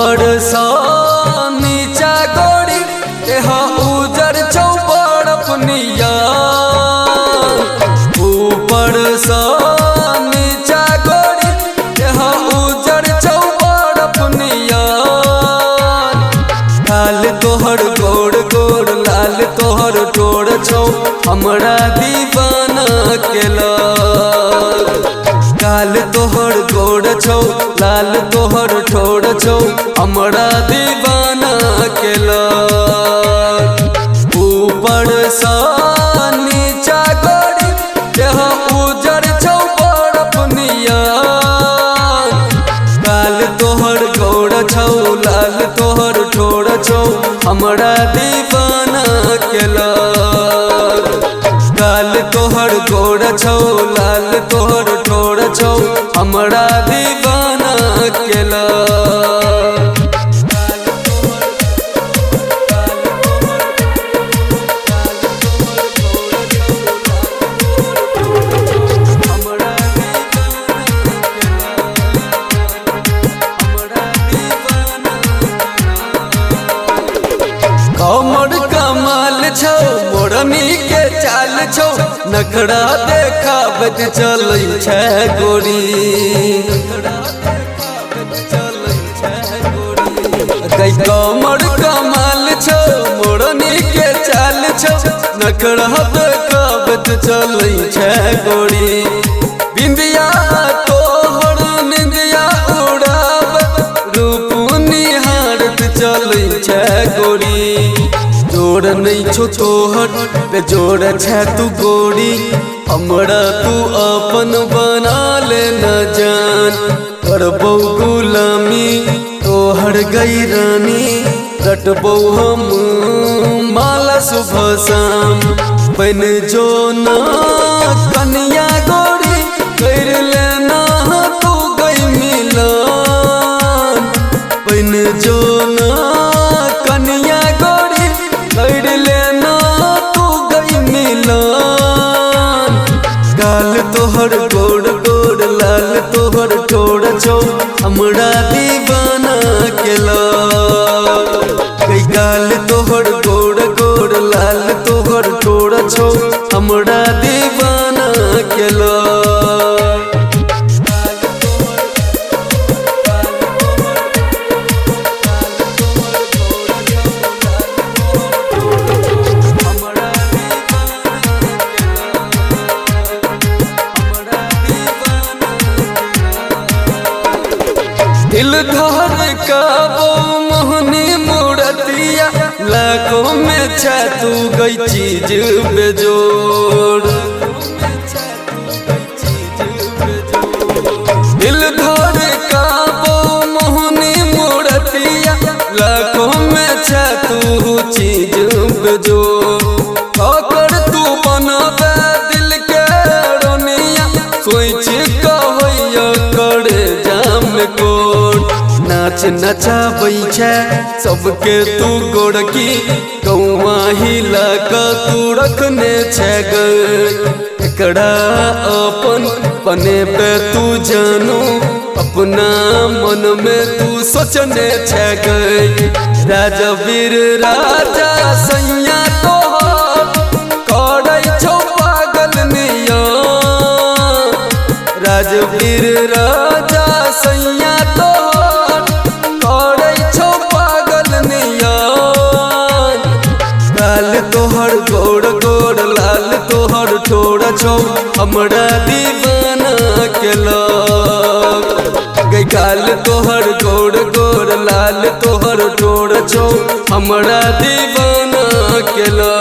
ऊपर सा नीचा गोरी यहाँ उजर चौपड़ अपनिया। ऊपर सा नीचा गोरी यहाँ उजर चौपड़ अपनिया। लाल तोहर गोड़ गोड़ लाल तोहर टोड़ छौ हमरा दीवाना केला। लाल तोहर गोड़ छौ लाल तोहर ठोड़ छौ हमरा दीवाना केला। ऊपर सा नीचा गोरी यहाँ उजर छौ बड़ अपनिया। लाल तोहर गोड़ छौ लाल तोहर ठोड़ छौ हमरा दीवाना केला। लाल तोहर गोड़ छौ लाल तोहर ठोड़ छौ हमरा दीवाना केला। कमर कमाल छौ मोरनी के चाल छौ नखरा देखाबत चलै छै गोरी। कमर कमाल छौ मोरनी के चाल छौ नखरा देखाबत चलै छै गोरी। बिंदिया तोहर निंदिया उड़ाबत रूप निहारत चलै छै गोरी। जोड़ नहीं छो तोहर पे जोड़ छै तू गोरी हमरा तू अपन बना ले न जान। करबौ गुलामी तोहर गई रानी रटबौ हम माला सुबह शाम। बन जो ना कन्या गोरी कर लेना तू गई मिलान। बन जो ना कन्या गोरी कर लेना तू गई मिलान। गाल तोहर गोड़ गोड़ लाल तोहर ठोड़ छौ हमरा दीवाना केला। गाल तोहर गोड़ गोड़ लाल तोहर ठोड़ छौ हमरा दीवाना केला। दिल धर का वो मोहनी मूर्तिया लाखों में छै तू गई चीज बेजोड़। दिल धर का वो मोहनी मूर्तिया लाखों में छै तू चीज बेजोड़। अगर तू बनबे दिल के रोनिया सोच कहैया करे जाम कोट। नाच नचाबै छै सबके तू गोरकी कौआ हिला के तू रखने छै गई। एकरा अपन पने पे तू जानू अपना मन में तू सोचने छै गई। राजवीर राजा सैया तोहर करै छौ पागल निया। राजवीर राजा सैया तोहर करै छौ पागल निया। लाल तोहर गोड़ गोड़ लाल तोहर ठोड़ छौ हमरा दीवाना केला। गाल तोहर गोड़ गोड़ लाल तोहर ठोड़ छौ हमरा दीवाना केला।